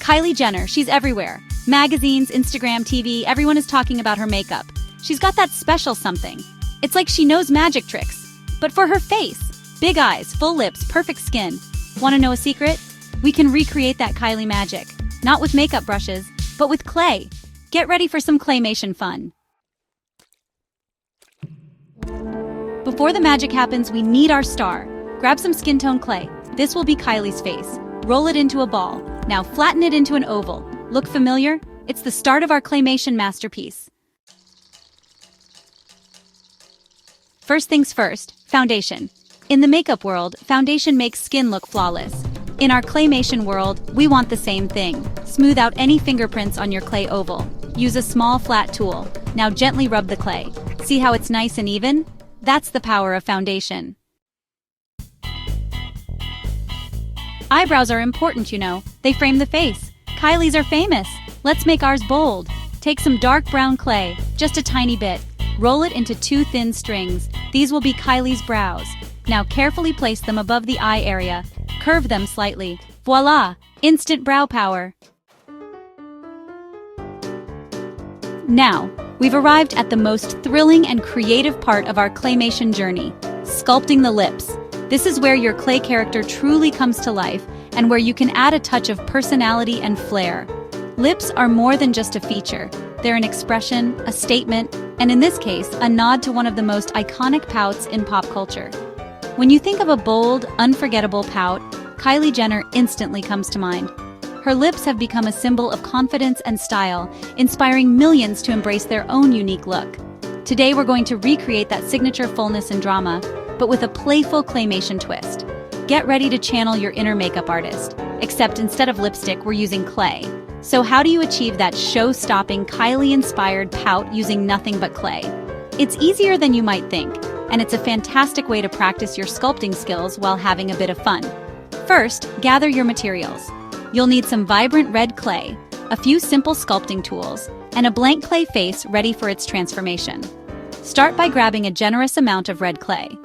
Kylie Jenner, she's everywhere. Magazines, Instagram, TV, everyone is talking about her makeup. She's got that special something. It's like she knows magic tricks. But for her face, big eyes, full lips, perfect skin. Want to know a secret? We can recreate that Kylie magic. Not with makeup brushes, but with clay. Get ready for some claymation fun. Before the magic happens, we need our star. Grab some skin tone clay. This will be Kylie's face. Roll it into a ball. Now flatten it into an oval. Look familiar? It's the start of our claymation masterpiece. First things first, foundation. In the makeup world, foundation makes skin look flawless. In our claymation world, we want the same thing. Smooth out any fingerprints on your clay oval. Use a small flat tool. Now gently rub the clay. See how it's nice and even? That's the power of foundation. Eyebrows are important, you know. They frame the face. Kylie's are famous. Let's make ours bold. Take some dark brown clay, just a tiny bit. Roll it into 2 thin strings. These will be Kylie's brows. Now carefully place them above the eye area. Curve them slightly. Voila! Instant brow power. Now, we've arrived at the most thrilling and creative part of our claymation journey, sculpting the lips. This is where your clay character truly comes to life and where you can add a touch of personality and flair. Lips are more than just a feature. They're an expression, a statement, and in this case, a nod to one of the most iconic pouts in pop culture. When you think of a bold, unforgettable pout, Kylie Jenner instantly comes to mind. Her lips have become a symbol of confidence and style, inspiring millions to embrace their own unique look. Today we're going to recreate that signature fullness and drama, but with a playful claymation twist. Get ready to channel your inner makeup artist, except instead of lipstick, we're using clay. So how do you achieve that show-stopping, Kylie-inspired pout using nothing but clay? It's easier than you might think, and it's a fantastic way to practice your sculpting skills while having a bit of fun. First, gather your materials. You'll need some vibrant red clay, a few simple sculpting tools, and a blank clay face ready for its transformation. Start by grabbing a generous amount of red clay.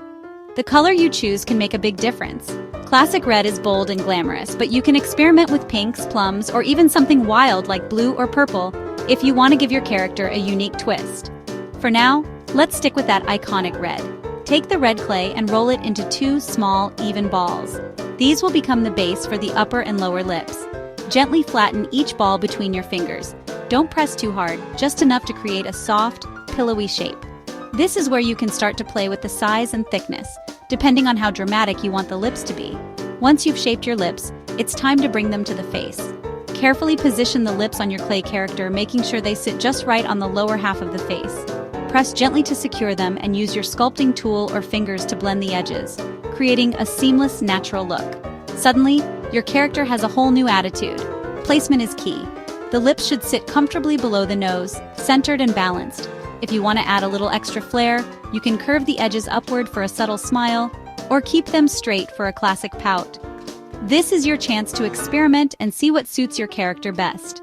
The color you choose can make a big difference. Classic red is bold and glamorous, but you can experiment with pinks, plums, or even something wild like blue or purple if you want to give your character a unique twist. For now, let's stick with that iconic red. Take the red clay and roll it into 2 small, even balls. These will become the base for the upper and lower lips. Gently flatten each ball between your fingers. Don't press too hard, just enough to create a soft, pillowy shape. This is where you can start to play with the size and thickness, depending on how dramatic you want the lips to be. Once you've shaped your lips, it's time to bring them to the face. Carefully position the lips on your clay character, making sure they sit just right on the lower half of the face. Press gently to secure them and use your sculpting tool or fingers to blend the edges, creating a seamless, natural look. Suddenly, your character has a whole new attitude. Placement is key. The lips should sit comfortably below the nose, centered and balanced. If you want to add a little extra flair, you can curve the edges upward for a subtle smile, or keep them straight for a classic pout. This is your chance to experiment and see what suits your character best.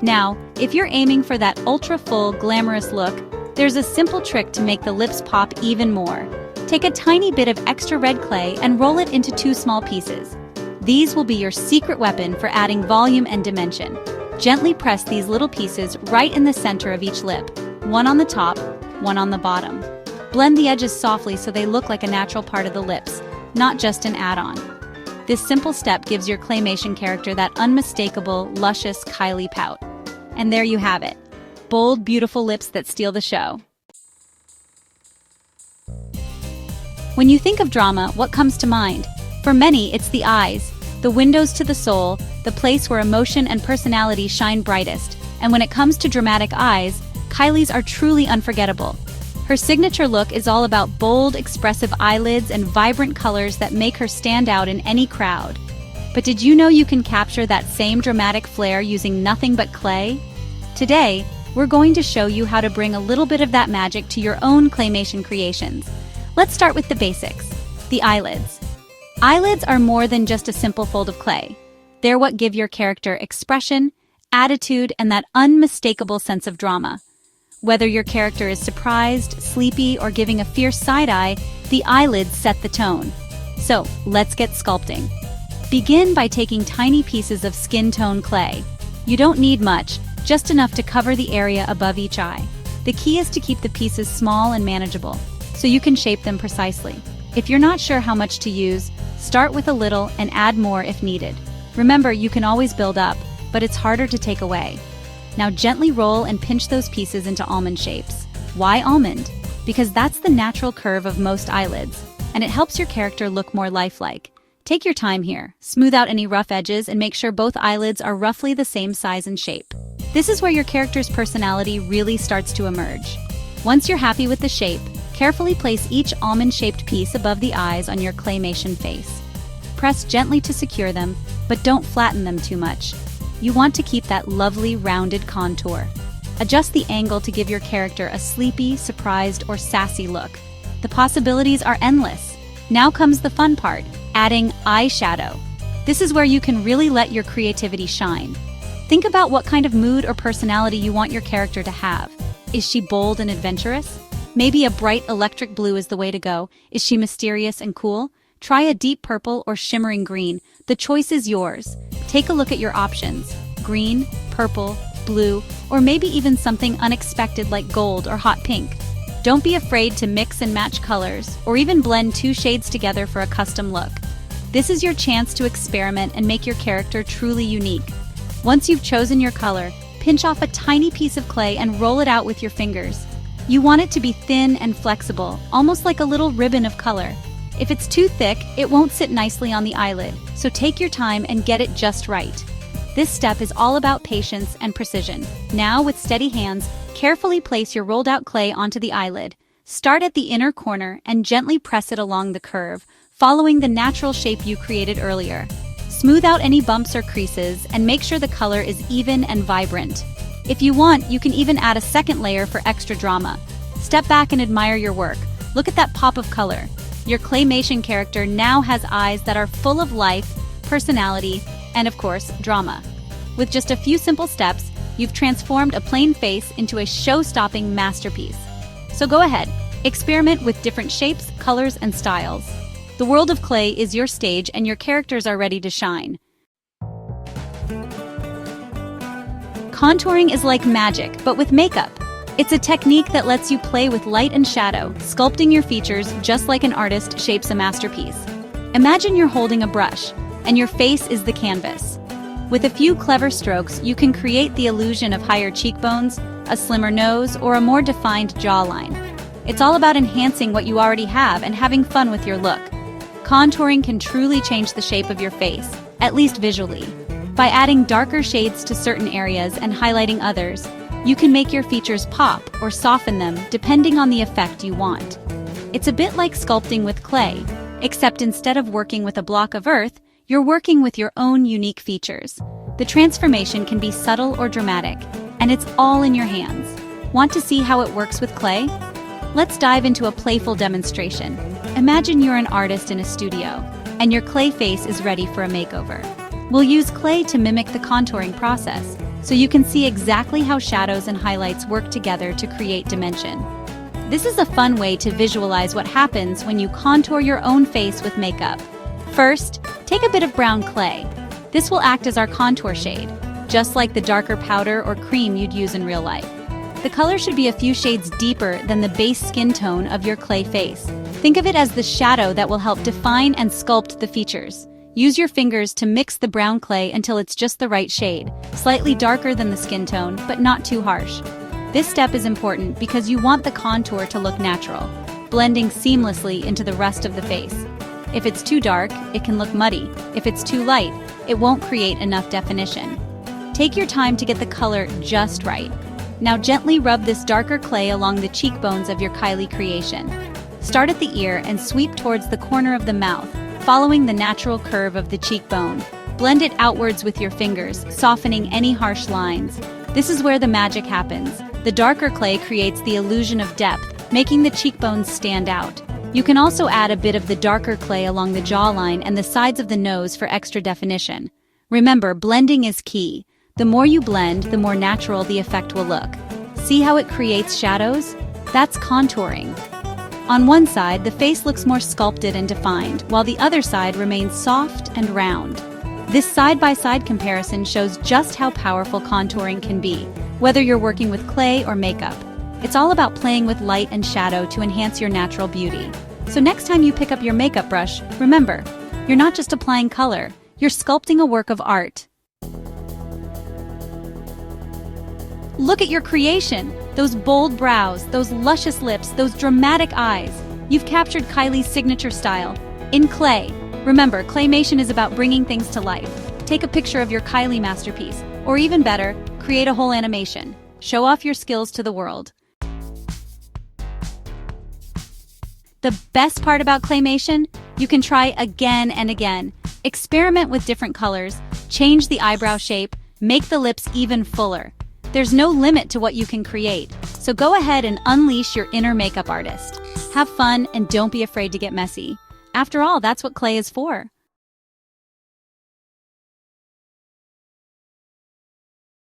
Now, if you're aiming for that ultra-full, glamorous look, there's a simple trick to make the lips pop even more. Take a tiny bit of extra red clay and roll it into 2 small pieces. These will be your secret weapon for adding volume and dimension. Gently press these little pieces right in the center of each lip, one on the top, one on the bottom. Blend the edges softly so they look like a natural part of the lips, not just an add-on. This simple step gives your claymation character that unmistakable, luscious Kylie pout. And there you have it. Bold, beautiful lips that steal the show. When you think of drama, what comes to mind? For many, it's the eyes, the windows to the soul, the place where emotion and personality shine brightest. And when it comes to dramatic eyes, Kylie's are truly unforgettable. Her signature look is all about bold, expressive eyelids and vibrant colors that make her stand out in any crowd. But did you know you can capture that same dramatic flair using nothing but clay? Today, we're going to show you how to bring a little bit of that magic to your own claymation creations. Let's start with the basics, the eyelids. Eyelids are more than just a simple fold of clay. They're what give your character expression, attitude, and that unmistakable sense of drama. Whether your character is surprised, sleepy, or giving a fierce side-eye, the eyelids set the tone. So, let's get sculpting. Begin by taking tiny pieces of skin tone clay. You don't need much, just enough to cover the area above each eye. The key is to keep the pieces small and manageable, so you can shape them precisely. If you're not sure how much to use, start with a little and add more if needed. Remember, you can always build up, but it's harder to take away. Now gently roll and pinch those pieces into almond shapes. Why almond? Because that's the natural curve of most eyelids, and it helps your character look more lifelike. Take your time here, smooth out any rough edges, and make sure both eyelids are roughly the same size and shape. This is where your character's personality really starts to emerge. Once you're happy with the shape, carefully place each almond-shaped piece above the eyes on your claymation face. Press gently to secure them, but don't flatten them too much. You want to keep that lovely, rounded contour. Adjust the angle to give your character a sleepy, surprised, or sassy look. The possibilities are endless. Now comes the fun part, adding eyeshadow. This is where you can really let your creativity shine. Think about what kind of mood or personality you want your character to have. Is she bold and adventurous? Maybe a bright electric blue is the way to go. Is she mysterious and cool? Try a deep purple or shimmering green. The choice is yours. Take a look at your options. Green, purple, blue, or maybe even something unexpected like gold or hot pink. Don't be afraid to mix and match colors, or even blend two shades together for a custom look. This is your chance to experiment and make your character truly unique. Once you've chosen your color, pinch off a tiny piece of clay and roll it out with your fingers. You want it to be thin and flexible, almost like a little ribbon of color. If it's too thick, it won't sit nicely on the eyelid, so take your time and get it just right. This step is all about patience and precision. Now, with steady hands, carefully place your rolled out clay onto the eyelid. Start at the inner corner and gently press it along the curve, following the natural shape you created earlier. Smooth out any bumps or creases and make sure the color is even and vibrant. If you want, you can even add a second layer for extra drama. Step back and admire your work. Look at that pop of color. Your claymation character now has eyes that are full of life, personality, and of course, drama. With just a few simple steps, you've transformed a plain face into a show-stopping masterpiece. So go ahead, experiment with different shapes, colors, and styles. The world of clay is your stage and your characters are ready to shine. Contouring is like magic, but with makeup. It's a technique that lets you play with light and shadow, sculpting your features just like an artist shapes a masterpiece. Imagine you're holding a brush, and your face is the canvas. With a few clever strokes, you can create the illusion of higher cheekbones, a slimmer nose, or a more defined jawline. It's all about enhancing what you already have and having fun with your look. Contouring can truly change the shape of your face, at least visually. By adding darker shades to certain areas and highlighting others, you can make your features pop or soften them depending on the effect you want. It's a bit like sculpting with clay, except instead of working with a block of earth, you're working with your own unique features. The transformation can be subtle or dramatic, and it's all in your hands. Want to see how it works with clay? Let's dive into a playful demonstration. Imagine you're an artist in a studio, and your clay face is ready for a makeover. We'll use clay to mimic the contouring process, so you can see exactly how shadows and highlights work together to create dimension. This is a fun way to visualize what happens when you contour your own face with makeup. First, take a bit of brown clay. This will act as our contour shade, just like the darker powder or cream you'd use in real life. The color should be a few shades deeper than the base skin tone of your clay face. Think of it as the shadow that will help define and sculpt the features. Use your fingers to mix the brown clay until it's just the right shade, slightly darker than the skin tone, but not too harsh. This step is important because you want the contour to look natural, blending seamlessly into the rest of the face. If it's too dark, it can look muddy. If it's too light, it won't create enough definition. Take your time to get the color just right. Now gently rub this darker clay along the cheekbones of your Kylie creation. Start at the ear and sweep towards the corner of the mouth, following the natural curve of the cheekbone. Blend it outwards with your fingers, softening any harsh lines. This is where the magic happens. The darker clay creates the illusion of depth, making the cheekbones stand out. You can also add a bit of the darker clay along the jawline and the sides of the nose for extra definition. Remember, blending is key. The more you blend, the more natural the effect will look. See how it creates shadows? That's contouring. On one side, the face looks more sculpted and defined, while the other side remains soft and round. This side-by-side comparison shows just how powerful contouring can be, whether you're working with clay or makeup. It's all about playing with light and shadow to enhance your natural beauty. So next time you pick up your makeup brush, remember, you're not just applying color, you're sculpting a work of art. Look at your creation! Those bold brows, those luscious lips, those dramatic eyes. You've captured Kylie's signature style. In clay. Remember, claymation is about bringing things to life. Take a picture of your Kylie masterpiece, or even better, create a whole animation. Show off your skills to the world. The best part about claymation? You can try again and again. Experiment with different colors, change the eyebrow shape, make the lips even fuller. There's no limit to what you can create, so go ahead and unleash your inner makeup artist. Have fun and don't be afraid to get messy. After all, that's what clay is for.